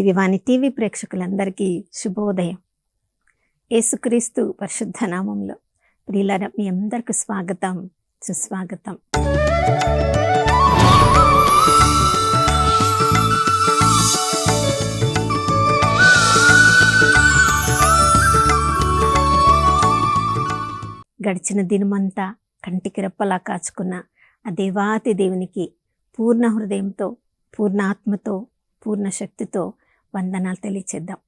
దివ్యవాణి TV ప్రేక్షకులందరికీ శుభోదయం. యేసుక్రీస్తు పరిశుద్ధ నామంలో ప్రియులారా, మీ అందరికీ స్వాగతం, సుస్వాగతం. గడిచిన దినమంతా కంటికి రెప్పలా కాచుకున్న ఆ దేవాతి దేవునికి పూర్ణ హృదయంతో, పూర్ణాత్మతో, పూర్ణ శక్తితో వందనాలు తెలియచేద్దాం.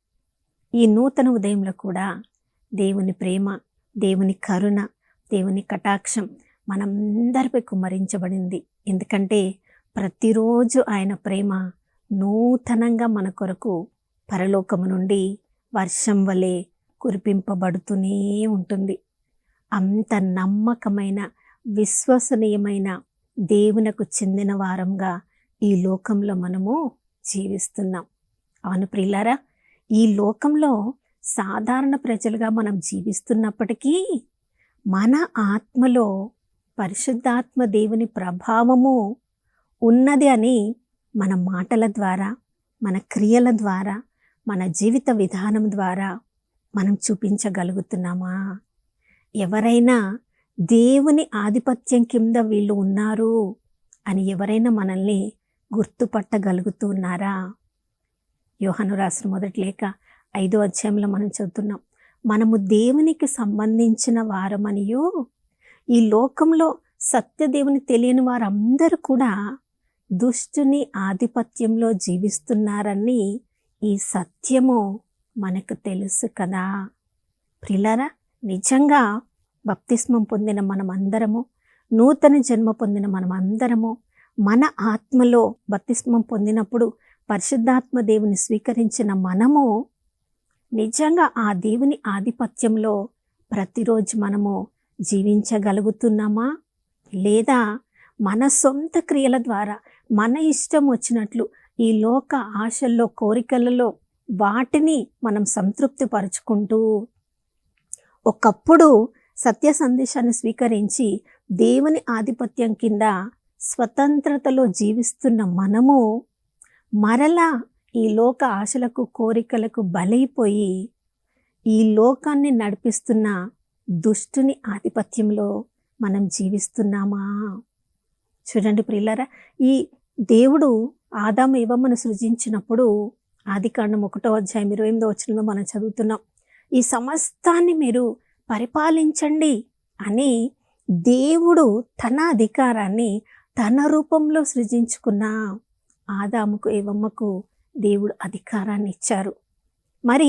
ఈ నూతన ఉదయంలో కూడా దేవుని ప్రేమ, దేవుని కరుణ, దేవుని కటాక్షం మనందరిపై కుమ్మరించబడింది. ఎందుకంటే ప్రతిరోజు ఆయన ప్రేమ నూతనంగా మన కొరకు పరలోకము నుండి వర్షం వలె కురిపింపబడుతూనే ఉంటుంది. అంత నమ్మకమైన, విశ్వసనీయమైన దేవునకు చెందిన వారంగా ఈ లోకంలో మనము జీవిస్తున్నాం. అవును ప్రియులారా, ఈ లోకంలో సాధారణ ప్రజలుగా మనం జీవిస్తున్నప్పటికీ మన ఆత్మలో పరిశుద్ధాత్మ దేవుని ప్రభావము ఉన్నది అని మన మాటల ద్వారా, మన క్రియల ద్వారా, మన జీవిత విధానం ద్వారా మనం చూపించగలుగుతున్నామా? ఎవరైనా దేవుని ఆధిపత్యం కింద వీళ్ళు ఉన్నారు అని ఎవరైనా మనల్ని గుర్తుపట్టగలుగుతున్నారా? యోహాను రాసిన మొదటి లేఖ 5వ అధ్యాయంలో మనం చదువుతున్నాం, మనము దేవునికి సంబంధించిన వారమనియో, ఈ లోకంలో సత్యదేవుని తెలియని వారందరూ కూడా దుష్టుని ఆధిపత్యంలో జీవిస్తున్నారని ఈ సత్యము మనకు తెలుసు కదా. ప్రియులారా, నిజంగా బప్తిస్మం పొందిన మనమందరము, నూతన జన్మ పొందిన మనమందరము, మన ఆత్మలో బప్తిస్మం పొందినప్పుడు పరిశుద్ధాత్మ దేవుని స్వీకరించిన మనము నిజంగా ఆ దేవుని ఆధిపత్యంలో ప్రతిరోజు మనము జీవించగలుగుతున్నామా? లేదా మన సొంత క్రియల ద్వారా మన ఇష్టం వచ్చినట్లు ఈ లోక ఆశల్లో, కోరికలలో వాటిని మనం సంతృప్తి పరుచుకుంటూ ఒకప్పుడు సత్య సందేశాన్ని స్వీకరించి దేవుని ఆధిపత్యం కింద స్వతంత్రతలో జీవిస్తున్న మనము మరలా ఈ లోక ఆశలకు, కోరికలకు బలైపోయి ఈ లోకాన్ని నడిపిస్తున్న దుష్టుని ఆధిపత్యంలో మనం జీవిస్తున్నామా? చూడండి ప్రియులారా, ఈ దేవుడు ఆదాము ఏవమ్మను సృజించినప్పుడు ఆదికాండం 1వ అధ్యాయం 28వ వచనంలో మనం చదువుతున్నాం, ఈ సమస్తాన్ని మీరు పరిపాలించండి అని దేవుడు తన అధికారాన్ని తన రూపంలో సృజించుకున్న ఆదాముకు, ఏవమ్మకు దేవుడు అధికారాన్ని ఇచ్చారు. మరి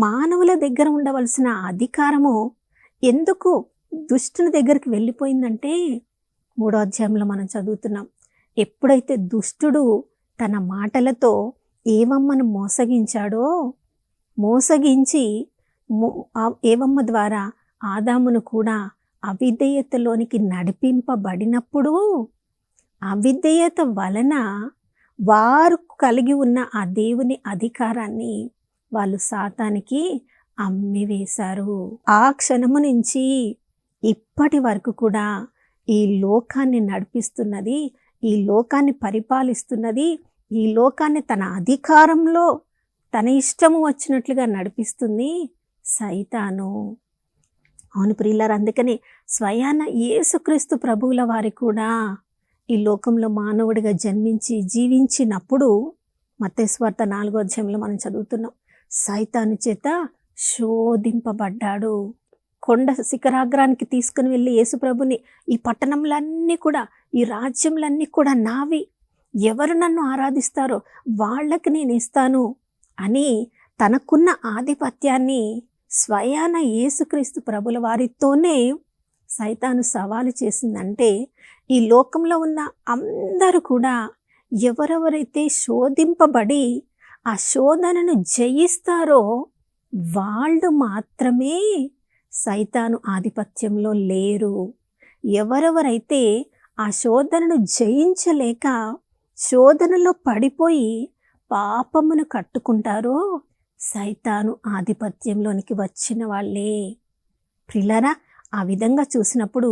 మానవుల దగ్గర ఉండవలసిన అధికారము ఎందుకు దుష్టుని దగ్గరికి వెళ్ళిపోయిందంటే 3వ అధ్యాయంలో మనం చదువుతున్నాం, ఎప్పుడైతే దుష్టుడు తన మాటలతో ఏవమ్మను మోసగించాడో, మోసగించి ఏవమ్మ ద్వారా ఆదామును కూడా అవిధేయతలోనికి నడిపింపబడినప్పుడు అవిధేయత వలన వారు కలిగి ఉన్న ఆ దేవుని అధికారాన్ని వాళ్ళు సాతానికి అమ్మివేశారు. ఆ క్షణము నుంచి ఇప్పటి వరకు కూడా ఈ లోకాన్ని నడిపిస్తున్నది, ఈ లోకాన్ని పరిపాలిస్తున్నది, ఈ లోకాన్ని తన అధికారంలో తన ఇష్టము వచ్చినట్లుగా నడిపిస్తుంది సైతాను. అవును ప్రియులారా, అందుకని స్వయాన యేసుక్రీస్తు ప్రభువుల వారి కూడా ఈ లోకంలో మానవుడిగా జన్మించి జీవించినప్పుడు మత్తయి సువార్త 4వ అధ్యాయంలో మనం చదువుతున్నాం, సైతాను చేత శోధింపబడ్డాడు. కొండ శిఖరాగ్రానికి తీసుకుని వెళ్ళి యేసు ప్రభుని, ఈ పట్టణంలన్నీ కూడా, ఈ రాజ్యంలన్నీ కూడా నావి, ఎవరు నన్ను ఆరాధిస్తారో వాళ్ళకి నేను ఇస్తాను అని తనకున్న ఆధిపత్యాన్ని స్వయాన యేసుక్రీస్తు ప్రభుల వారితోనే సైతాను సవాలు చేసిందంటే, ఈ లోకంలో ఉన్న అందరూ కూడా ఎవరెవరైతే శోధింపబడి ఆ శోధనను జయిస్తారో వాళ్ళు మాత్రమే సైతాను ఆధిపత్యంలో లేరు. ఎవరెవరైతే ఆ శోధనను జయించలేక శోధనలో పడిపోయి పాపమును కట్టుకుంటారో సైతాను ఆధిపత్యంలోనికి వచ్చిన వాళ్ళే. ప్రియులారా, ఆ విధంగా చూసినప్పుడు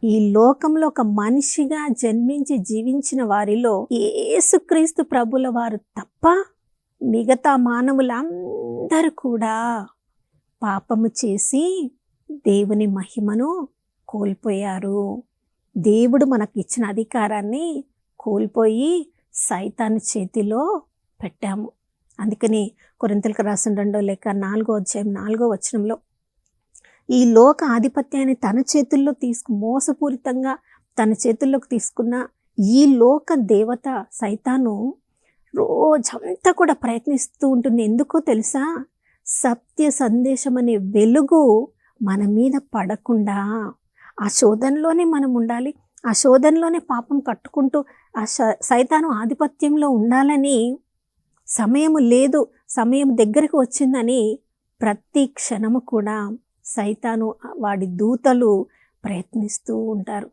ఈ లోకంలో ఒక మనిషిగా జన్మించి జీవించిన వారిలో యేసుక్రీస్తు ప్రభుల వారు తప్ప మిగతా మానవులందరూ కూడా పాపము చేసి దేవుని మహిమను కోల్పోయారు. దేవుడు మనకి ఇచ్చిన అధికారాన్ని కోల్పోయి సైతాను చేతిలో పెట్టాము. అందుకని కొరింథీయులకు రాసిన 2వ లేఖ 4వ అధ్యాయం 4వ వచనంలో ఈ లోక ఆధిపత్యాన్ని తన చేతుల్లో మోసపూరితంగా తన చేతుల్లోకి తీసుకున్న ఈ లోక దేవత సైతాను రోజంతా కూడా ప్రయత్నిస్తూ ఉంటుంది. ఎందుకో తెలుసా? సత్య సందేశం అనే వెలుగు మన మీద పడకుండా ఆ శోధనలోనే మనం ఉండాలి, ఆ శోధనలోనే పాపం కట్టుకుంటూ ఆ సైతాను ఆధిపత్యంలో ఉండాలని, సమయము లేదు, సమయం దగ్గరకు వచ్చిందని ప్రతి క్షణము కూడా సైతాను వాడి దూతలు ప్రయత్నిస్తూ ఉంటారు.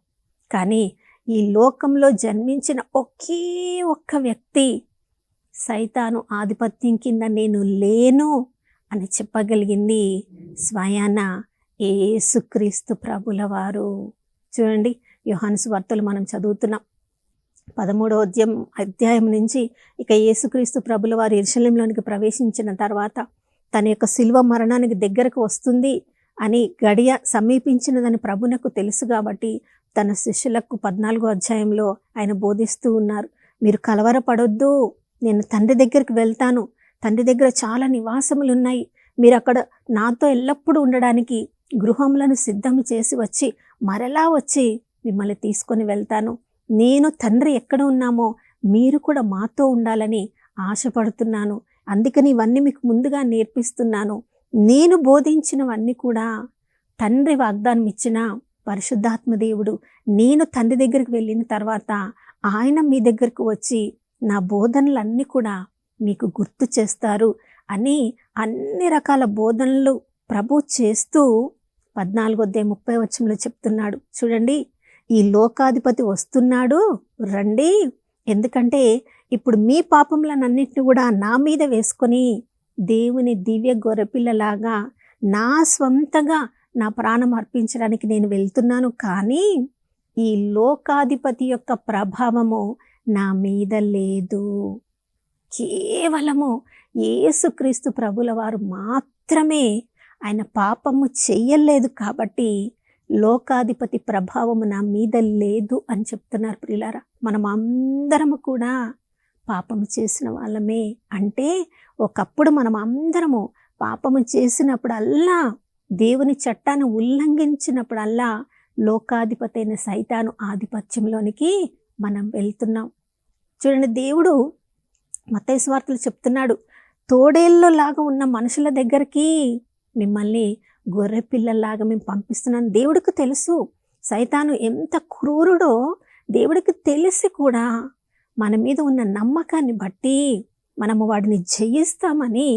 కానీ ఈ లోకంలో జన్మించిన ఒకే ఒక్క వ్యక్తి సైతాను ఆధిపత్యం కింద నేను లేను అని చెప్పగలిగింది స్వయాన యేసుక్రీస్తు ప్రభుల వారు. చూడండి, యోహాను సువార్తలు మనం చదువుతున్నాం 13వ అధ్యాయం నుంచి ఇక యేసుక్రీస్తు ప్రభుల వారు యెరూషలేములోనికి ప్రవేశించిన తర్వాత తన యొక్క శిలువ మరణానికి దగ్గరకు వస్తుంది అని గడియ సమీపించినదని ప్రభునకు తెలుసు కాబట్టి తన శిష్యులకు 14వ అధ్యాయంలో ఆయన బోధిస్తూ ఉన్నారు. మీరు కలవరపడొద్దు, నేను తండ్రి దగ్గరికి వెళ్తాను, తండ్రి దగ్గర చాలా నివాసములు ఉన్నాయి, మీరు అక్కడ నాతో ఎల్లప్పుడూ ఉండడానికి గృహములను సిద్ధం చేసి వచ్చి మరలా వచ్చి మిమ్మల్ని తీసుకొని వెళ్తాను. నేను తండ్రి ఎక్కడ ఉన్నామో మీరు కూడా మాతో ఉండాలని ఆశపడుతున్నాను. అందుకని ఇవన్నీ మీకు ముందుగా నేర్పిస్తున్నాను. నేను బోధించినవన్నీ కూడా తండ్రి వాగ్దానం ఇచ్చిన పరిశుద్ధాత్మ దేవుడు నేను తండ్రి దగ్గరికి వెళ్ళిన తర్వాత ఆయన మీ దగ్గరకు వచ్చి నా బోధనలన్నీ కూడా మీకు గుర్తు చేస్తారు అని అన్ని రకాల బోధనలు ప్రభు చేస్తూ 14:30 చెప్తున్నాడు. చూడండి, ఈ లోకాధిపతి వస్తున్నాడు, రండి, ఎందుకంటే ఇప్పుడు మీ పాపములన్నింటినీ కూడా నా మీద వేసుకొని దేవుని దివ్య గొర్రెపిల్లలాగా నా స్వంతగా నా ప్రాణం అర్పించడానికి నేను వెళ్తున్నాను. కానీ ఈ లోకాధిపతి యొక్క ప్రభావము నా మీద లేదు. కేవలము యేసుక్రీస్తు ప్రభుల వారు మాత్రమే ఆయన పాపము చెయ్యలేదు కాబట్టి లోకాధిపతి ప్రభావము నా మీద లేదు అని చెప్తున్నారు. ప్రియులారా, మనం అందరము కూడా పాపము చేసిన వాళ్ళమే. అంటే ఒకప్పుడు మనం అందరము పాపము చేసినప్పుడల్లా, దేవుని చట్టాన్ని ఉల్లంఘించినప్పుడల్లా లోకాధిపతి అయిన సైతాను ఆధిపత్యంలోనికి మనం వెళ్తున్నాం. చూడండి, దేవుడు మత్తయి సువార్తలో చెప్తున్నాడు, తోడేళ్ళలాగా ఉన్న మనుషుల దగ్గరికి మిమ్మల్ని గొర్రె పిల్లల్లాగా మేము పంపిస్తున్నాను. దేవుడికి తెలుసు సైతాను ఎంత క్రూరుడో, దేవుడికి తెలిసి కూడా మన మీద ఉన్న నమ్మకాన్ని బట్టి మనము వాడిని జయిస్తామని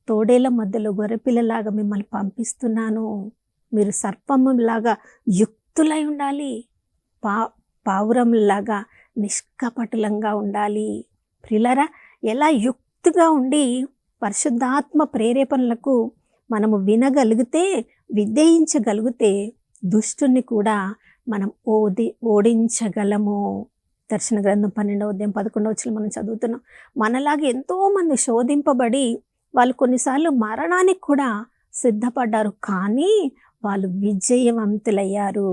తోడేళ్ల మధ్యలో గొర్రెపిల్లలాగా మిమ్మల్ని పంపిస్తున్నాను. మీరు సర్పములాగా యుక్తులై ఉండాలి, పావురంలాగా నిష్కపటులంగా ఉండాలి. ప్రియులారా, ఎలా యుక్తిగా ఉండి పరిశుద్ధాత్మ ప్రేరేపణలకు మనము వినగలిగితే, విధేయించగలిగితే దుష్టుని కూడా మనం ఓడించగలము. దర్శన గ్రంథం 12:11 మనం చదువుతున్నాం. మనలాగా ఎంతోమంది శోధింపబడి వాళ్ళు కొన్నిసార్లు మరణానికి కూడా సిద్ధపడ్డారు, కానీ వాళ్ళు విజయవంతులయ్యారు.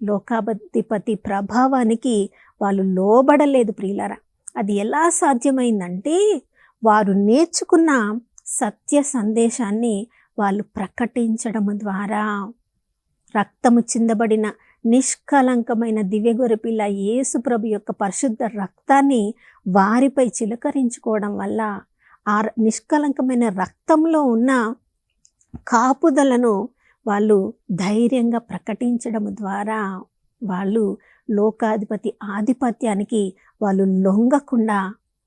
లోకాధిపతి ప్రభావానికి వాళ్ళు లోబడలేదు. ప్రియులారా, అది ఎలా సాధ్యమైందంటే వారు నేర్చుకున్న సత్య సందేశాన్ని వాళ్ళు ప్రకటించడం ద్వారా, రక్తము చిందబడిన నిష్కలంకమైన దివ్య గొర్రెపిల్ల యేసు ప్రభు యొక్క పరిశుద్ధ రక్తాన్ని వారిపై చిలకరించుకోవడం వల్ల, ఆ నిష్కలంకమైన రక్తంలో ఉన్న కాపుదలను వాళ్ళు ధైర్యంగా ప్రకటించడం ద్వారా వాళ్ళు లోకాధిపతి ఆధిపత్యానికి వాళ్ళు లొంగకుండా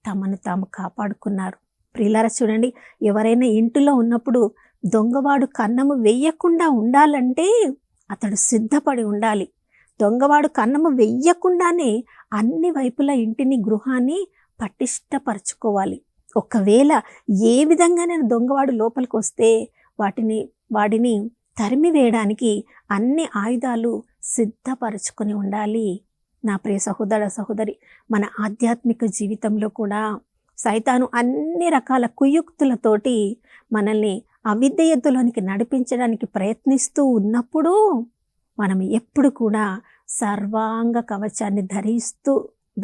తమను తాము కాపాడుకున్నారు. ప్రియులారా, చూడండి, ఎవరైనా ఇంటిలో ఉన్నప్పుడు దొంగవాడు కన్నము వెయ్యకుండా ఉండాలంటే అతడు సిద్ధపడి ఉండాలి. దొంగవాడు కన్నము వెయ్యకుండానే అన్ని వైపులా ఇంటిని, గృహాన్ని పటిష్టపరచుకోవాలి. ఒకవేళ ఏ విధంగానైనా దొంగవాడు లోపలికి వస్తే వాడిని తరిమి వేయడానికి అన్ని ఆయుధాలు సిద్ధపరచుకొని ఉండాలి. నా ప్రియ సహోదర సహోదరి, మన ఆధ్యాత్మిక జీవితంలో కూడా సైతాను అన్ని రకాల కుయుక్తులతోటి మనల్ని అవిధేయతలోనికి నడిపించడానికి ప్రయత్నిస్తూ ఉన్నప్పుడు మనం ఎప్పుడు కూడా సర్వాంగ కవచాన్ని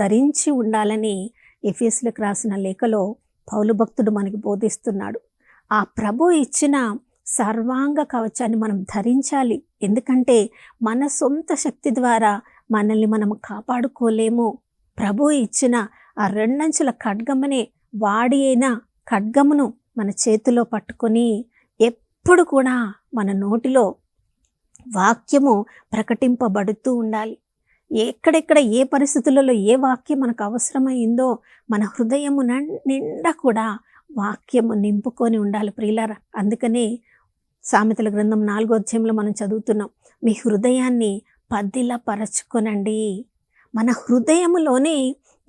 ధరించి ఉండాలని ఎఫెసీయులకు రాసిన లేఖలో పౌలు భక్తుడు మనకి బోధిస్తున్నాడు. ఆ ప్రభు ఇచ్చిన సర్వాంగ కవచాన్ని మనం ధరించాలి. ఎందుకంటే మన సొంత శక్తి ద్వారా మనల్ని మనం కాపాడుకోలేము. ప్రభు ఇచ్చిన ఆ రెండంచుల ఖడ్గమనే వాడి అయిన ఖడ్గమును మన చేతిలో పట్టుకొని ఎప్పుడు కూడా మన నోటిలో వాక్యము ప్రకటింపబడుతూ ఉండాలి. ఎక్కడెక్కడ ఏ పరిస్థితులలో ఏ వాక్యం మనకు అవసరమైందో మన హృదయము నిండా కూడా వాక్యము నింపుకొని ఉండాలి ప్రియులారా. అందుకనే సామెతల గ్రంథం 4వ అధ్యాయంలో మనం చదువుతున్నాం, మీ హృదయాన్ని పదిలపరచుకొనండి. మన హృదయములోనే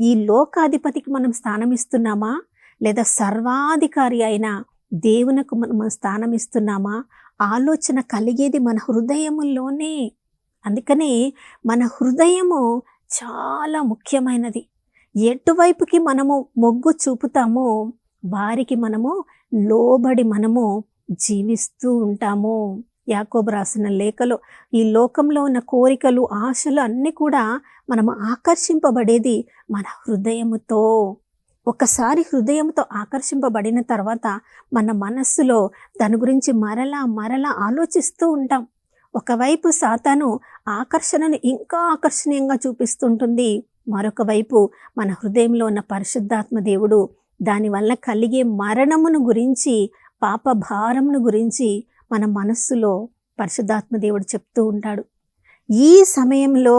ఈ లోకాధిపతికి మనం స్థానం ఇస్తున్నామా, లేదా సర్వాధికారి అయిన దేవునకు మనం స్థానం ఇస్తున్నామా? ఆలోచన కలిగేది మన హృదయములోనే. అందుకనే మన హృదయము చాలా ముఖ్యమైనది. ఎటువైపుకి మనము మొగ్గు చూపుతామో వారికి మనము లోబడి మనము జీవిస్తూ ఉంటాము. యాకోబు రాసిన లేఖలో ఈ లోకంలో ఉన్న కోరికలు, ఆశలు అన్నీ కూడా మనము ఆకర్షింపబడేది మన హృదయముతో. ఒకసారి హృదయంతో ఆకర్షింపబడిన తర్వాత మన మనస్సులో దాని గురించి మరలా ఆలోచిస్తూ ఉంటాం. ఒకవైపు సాతాను ఆకర్షణను ఇంకా ఆకర్షణీయంగా చూపిస్తుంటుంది, మరొక వైపు మన హృదయంలో ఉన్న పరిశుద్ధాత్మ దేవుడు దానివల్ల కలిగే మరణమును గురించి, పాప భారమును గురించి మన మనస్సులో పరిశుద్ధాత్మ దేవుడు చెప్తూ ఉంటాడు. ఈ సమయంలో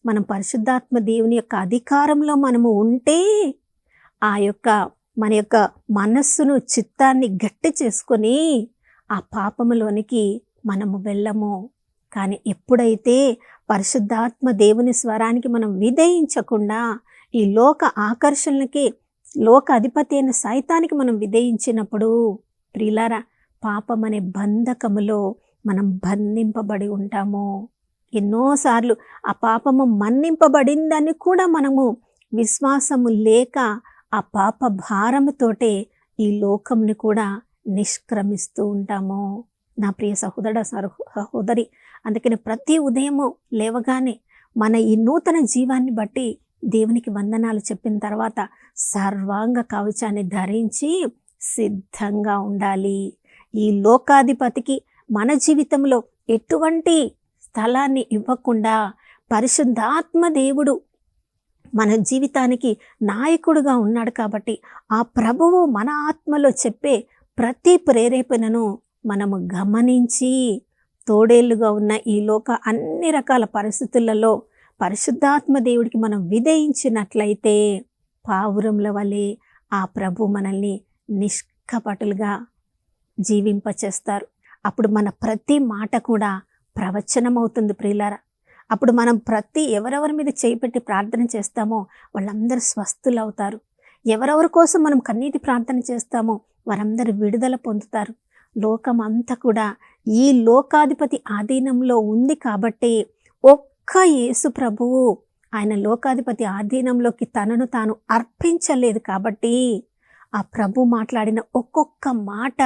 మనం పరిశుద్ధాత్మ దేవుని యొక్క అధికారంలో మనము ఉంటే మన యొక్క మనస్సును, చిత్తాన్ని గట్టి చేసుకొని ఆ పాపములోనికి మనము వెళ్ళము. కానీ ఎప్పుడైతే పరిశుద్ధాత్మ దేవుని స్వరానికి మనం విధేయించకుండా ఈ లోక ఆకర్షణలకి, లోక అధిపతి అయిన సైతానికి మనం విధేయించినప్పుడు ప్రియులారా, పాపం అనే బంధకములో మనం బంధింపబడి ఉంటాము. ఎన్నోసార్లు ఆ పాపము మన్నింపబడిందని కూడా మనము విశ్వాసము లేక ఆ పాప భారముతోటే ఈ లోకంని కూడా నిష్క్రమిస్తూ ఉంటాము. నా ప్రియ సహోదరి, అందుకని ప్రతి ఉదయము లేవగానే మన ఈ నూతన జీవాన్ని బట్టి దేవునికి వందనాలు చెప్పిన తర్వాత సర్వాంగ కవచాన్ని ధరించి సిద్ధంగా ఉండాలి. ఈ లోకాధిపతికి మన జీవితంలో ఎటువంటి స్థలాన్ని ఇవ్వకుండా పరిశుద్ధాత్మ దేవుడు మన జీవితానికి నాయకుడుగా ఉన్నాడు కాబట్టి ఆ ప్రభువు మన ఆత్మలో చెప్పే ప్రతి ప్రేరేపణను మనము గమనించి తోడేళ్లుగా ఉన్న ఈ లోక అన్ని రకాల పరిస్థితులలో పరిశుద్ధాత్మ దేవుడికి మనం విధేయించినట్లయితే పావురముల వలె ఆ ప్రభు మనల్ని నిష్కపటులుగా జీవింపచేస్తారు. అప్పుడు మన ప్రతి మాట కూడా ప్రవచనం అవుతుంది ప్రియులారా. అప్పుడు మనం ఎవరెవరి మీద చేయిపెట్టి ప్రార్థన చేస్తామో వాళ్ళందరూ స్వస్థులవుతారు. ఎవరెవరి కోసం మనం కన్నీటి ప్రార్థన చేస్తామో వారందరూ విడుదల పొందుతారు. లోకం అంతా కూడా ఈ లోకాధిపతి ఆధీనంలో ఉంది కాబట్టి ఒక్క యేసు ప్రభువు ఆయన లోకాధిపతి ఆధీనంలోకి తనను తాను అర్పించలేదు కాబట్టి ఆ ప్రభు మాట్లాడిన ఒక్కొక్క మాట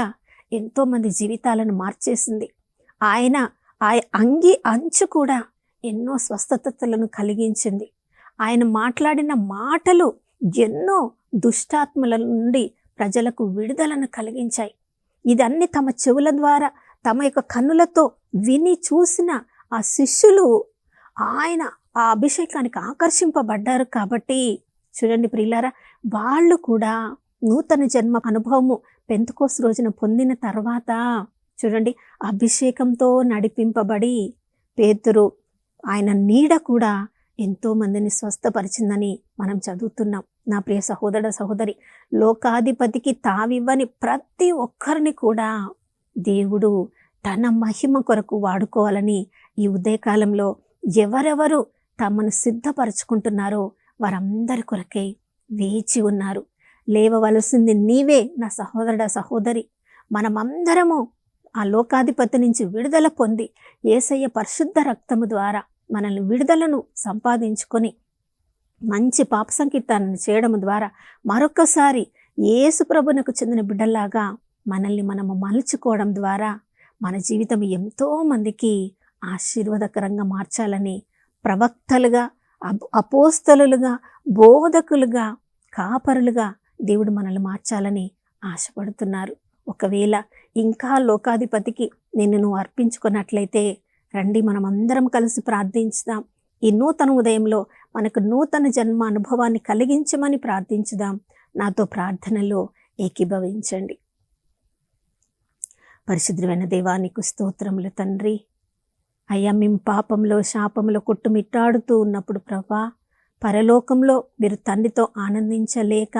ఎంతోమంది జీవితాలను మార్చేసింది. ఆయన అంగి అంచు కూడా ఎన్నో స్వస్థతలను కలిగించింది. ఆయన మాట్లాడిన మాటలు ఎన్నో దుష్టాత్మల నుండి ప్రజలకు విడుదలను కలిగించాయి. ఇదన్నీ తమ చెవుల ద్వారా, తమ యొక్క కన్నులతో విని చూసిన ఆ శిష్యులు ఆయన ఆ అభిషేకానికి ఆకర్షింపబడ్డారు. కాబట్టి చూడండి ప్రియులారా, వాళ్ళు కూడా నూతన జన్మ అనుభవము పెంతెకోస్తు రోజున పొందిన తర్వాత చూడండి అభిషేకంతో నడిపింపబడి పేతురు ఆయన నీడ కూడా ఎంతో మందిని స్వస్థపరిచిందని మనం చదువుతున్నాం. నా ప్రియ సహోదరి, లోకాధిపతికి తావివ్వని ప్రతి ఒక్కరిని కూడా దేవుడు తన మహిమ కొరకు వాడుకోవాలని ఈ ఉదయకాలంలో ఎవరెవరు తమను సిద్ధపరచుకుంటున్నారో వారందరి కొరకై వేచి ఉన్నారు. లేవవలసింది నీవే నా సహోదరి. మనమందరము ఆ లోకాధిపతి నుంచి విడుదల పొంది యేసయ్య పరిశుద్ధ రక్తము ద్వారా మనల్ని విడుదలను సంపాదించుకొని మంచి పాప సంకీర్తనను చేయడం ద్వారా మరొకసారి యేసు ప్రభునకు చెందిన బిడ్డలాగా మనల్ని మనము మలుచుకోవడం ద్వారా మన జీవితం ఎంతో మందికి ఆశీర్వాదకరంగా మార్చాలని ప్రవక్తలుగా, అపోస్తలులుగా, బోధకులుగా, కాపరులుగా దేవుడు మనల్ని మార్చాలని ఆశపడుతున్నారు. ఒకవేళ ఇంకా లోకాధిపతికి నువ్వు అర్పించుకున్నట్లయితే రండి, మనం అందరం కలిసి ప్రార్థించుదాం. ఈ నూతన ఉదయంలో మనకు నూతన జన్మ అనుభవాన్ని కలిగించమని ప్రార్థించుదాం. నాతో ప్రార్థనలో ఏకీభవించండి. పరిశుద్ధమైన దేవా, నీకు స్తోత్రములు తండ్రి. అయ్యా, మేము పాపంలో శాపంలో కొట్టుమిట్టాడుతూ ఉన్నప్పుడు ప్రభా, పరలోకంలో మీరు తండ్రితో ఆనందించలేక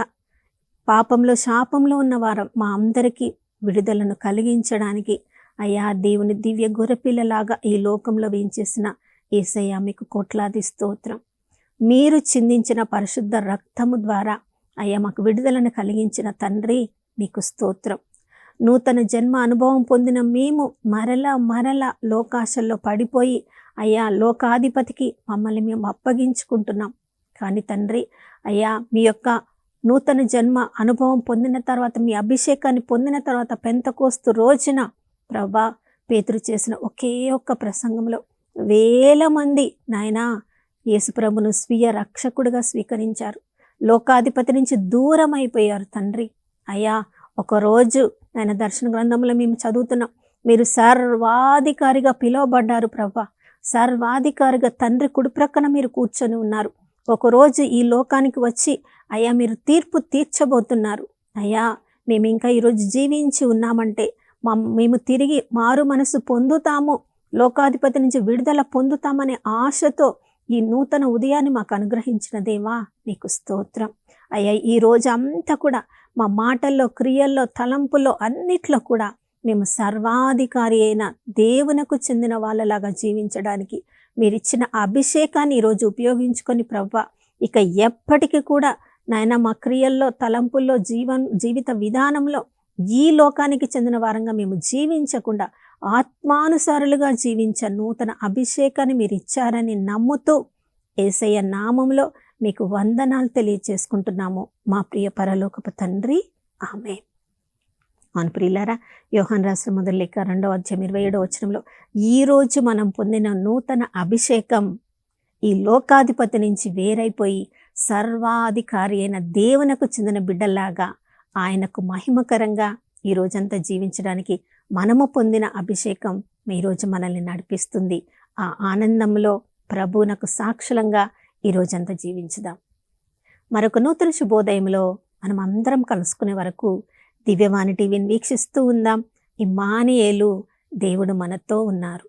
పాపంలో శాపంలో ఉన్నవారు మా అందరికీ విడుదలను కలిగించడానికి అయ్యా దేవుని దివ్య గొర్రెపిల్లలాగా ఈ లోకంలో వేయించేసిన యేసయ్యా మీకు కోట్లాది స్తోత్రం. మీరు చిందించిన పరిశుద్ధ రక్తము ద్వారా అయ్యా మాకు విడుదలను కలిగించిన తండ్రి మీకు స్తోత్రం. నూతన జన్మ అనుభవం పొందిన మేము మరల లోకాశల్లో పడిపోయి అయ్యా లోకాధిపతికి మమ్మల్ని మేము అప్పగించుకుంటున్నాం. కానీ తండ్రి అయ్యా, మీ యొక్క నూతన జన్మ అనుభవం పొందిన తర్వాత, మీ అభిషేకాన్ని పొందిన తర్వాత పెంతెకోస్తు రోజున ప్రభా, పేతురు చేసిన ఒకే ఒక్క ప్రసంగంలో వేల మంది నాయనా యేసుప్రభును స్వీయ రక్షకుడిగా స్వీకరించారు. లోకాధిపతి నుంచి దూరం అయిపోయారు తండ్రి. అయ్యా, ఒకరోజు ఆయన దర్శన గ్రంథంలో మేము చదువుతున్నాం, మీరు సర్వాధికారిగా పిలువబడ్డారు ప్రభా. సర్వాధికారిగా తండ్రి కుడి ప్రక్కన మీరు కూర్చొని ఉన్నారు. ఒకరోజు ఈ లోకానికి వచ్చి అయ్యా మీరు తీర్పు తీర్చబోతున్నారు. అయ్యా, మేము ఇంకా ఈరోజు జీవించి ఉన్నామంటే మేము తిరిగి మారు మనసు పొందుతాము, లోకాధిపతి నుంచి విడుదల పొందుతామనే ఆశతో ఈ నూతన ఉదయాన్ని మాకు అనుగ్రహించిన దేవా నీకు స్తోత్రం. అయ్యా, ఈ రోజు అంతా కూడా మా మాటల్లో, క్రియల్లో, తలంపుల్లో అన్నిట్లో కూడా మేము సర్వాధికారి అయిన దేవునకు చెందిన వాళ్ళలాగా జీవించడానికి మీరిచ్చిన అభిషేకాన్ని ఈరోజు ఉపయోగించుకొని ప్రవ్వా, ఇక ఎప్పటికీ కూడా నాయన మా క్రియల్లో, తలంపుల్లో, జీవిత విధానంలో ఈ లోకానికి చెందిన వారంగా మేము జీవించకుండా ఆత్మానుసారులుగా జీవించ నూతన అభిషేకాన్ని మీరు ఇచ్చారని నమ్ముతూ యేసయ్య నామంలో మీకు వందనాలు తెలియచేసుకుంటున్నాము మా ప్రియ పరలోకపు తండ్రి. ఆమేన్. అవును ప్రియులారా, యోహాను రాసిన మొదటి లేఖ 2వ అధ్యాయం 27వ వచనంలో ఈరోజు మనం పొందిన నూతన అభిషేకం ఈ లోకాధిపతి నుంచి వేరైపోయి సర్వాధికారి అయిన దేవునకు చెందిన బిడ్డలాగా ఆయనకు మహిమకరంగా ఈ రోజంతా జీవించడానికి మనము పొందిన అభిషేకం ఈరోజు మనల్ని నడిపిస్తుంది. ఆ ఆనందంలో ప్రభువునకు సాక్షులంగా ఈ రోజంతా జీవించుదాం. మరొక నూతన శుభోదయంలో మనం అందరం కలుసుకునే వరకు దివ్యవాణి టీవీని వీక్షిస్తూ ఉందాం. ఇమ్మానుయేలు, దేవుడు మనతో ఉన్నారు.